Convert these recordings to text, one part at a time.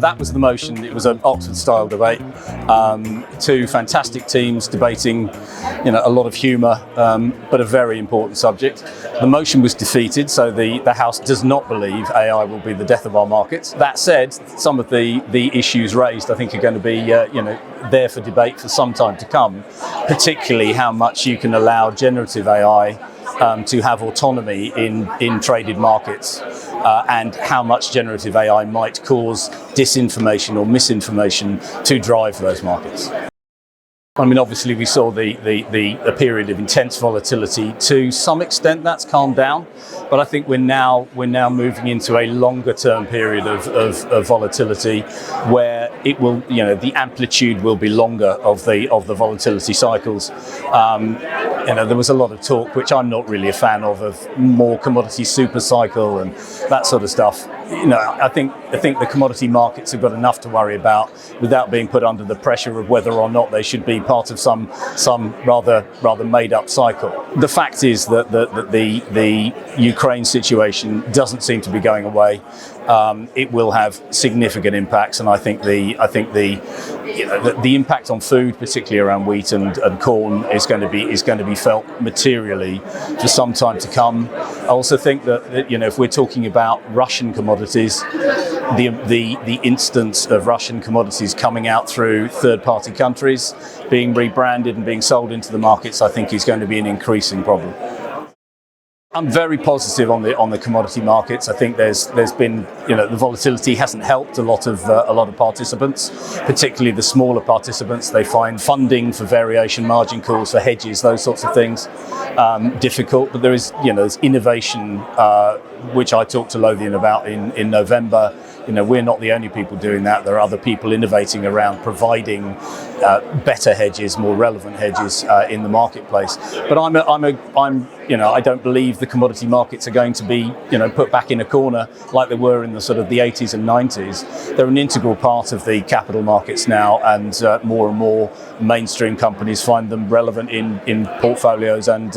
That was the motion. It was an Oxford-style debate. Two fantastic teams debating, a lot of humour, but a very important subject. The motion was defeated, so the House does not believe AI will be the death of our markets. That said, some of the issues raised, I think, are going to be, there for debate for some time to come, particularly how much you can allow generative AI to have autonomy in traded markets, and how much generative AI might cause disinformation or misinformation to drive those markets. Obviously we saw the period of intense volatility. To some extent that's calmed down, but I think we're now moving into a longer term period of volatility where it will, the amplitude will be longer of the volatility cycles. There was a lot of talk, which I'm not really a fan of more commodity super cycle and that sort of stuff. I think the commodity markets have got enough to worry about without being put under the pressure of whether or not they should be part of some rather made up cycle. The fact is that the Ukraine situation doesn't seem to be going away. It will have significant impacts, and I think the impact on food, particularly around wheat and corn, is going to be felt materially for some time to come. I also think that if we're talking about Russian commodities, the instance of Russian commodities coming out through third-party countries, being rebranded and being sold into the markets, I think is going to be an increasing problem. I'm very positive on the commodity markets. I think there's been, the volatility hasn't helped a lot of participants, particularly the smaller participants. They find funding for variation margin calls, for hedges, those sorts of things, difficult. But there's innovation, which I talked to Lothian about in November. We're not the only people doing that. There are other people innovating around providing better hedges, more relevant hedges in the marketplace. But I don't believe the commodity markets are going to be, put back in a corner like they were in the sort of the 80s and 90s. They're an integral part of the capital markets now, and more mainstream companies find them relevant in portfolios and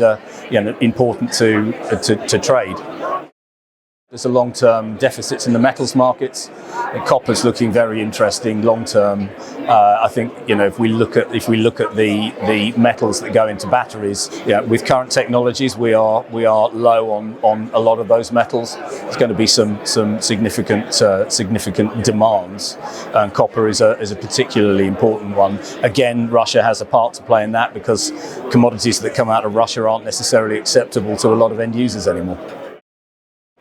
important to trade. There's a long-term deficits in the metals markets. Copper's looking very interesting long-term. I think if we look at the metals that go into batteries, with current technologies, we are low on a lot of those metals. There's going to be some significant demands, and copper is a particularly important one. Again, Russia has a part to play in that, because commodities that come out of Russia aren't necessarily acceptable to a lot of end users anymore.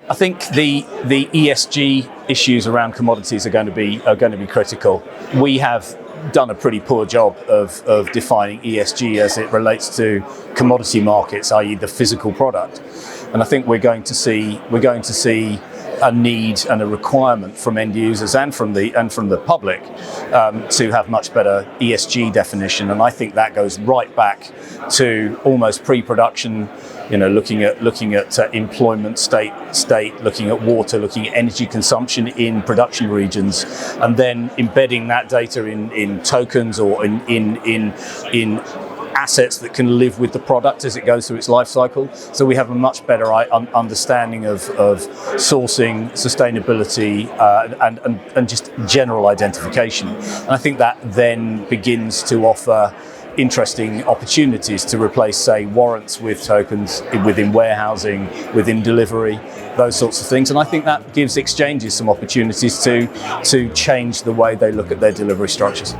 I think the ESG issues around commodities are going to be critical. We have done a pretty poor job of defining ESG as it relates to commodity markets, i.e. the physical product. And I think we're going to see a need and a requirement from end users and from the public to have much better ESG definition. And I think that goes right back to almost pre-production. Looking at employment state, looking at water, looking at energy consumption in production regions, and then embedding that data in tokens or in assets that can live with the product as it goes through its life cycle. So we have a much better understanding of sourcing, sustainability, and just general identification. And I think that then begins to offer interesting opportunities to replace, say, warrants with tokens within warehousing, within delivery, those sorts of things. And I think that gives exchanges some opportunities to change the way they look at their delivery structures.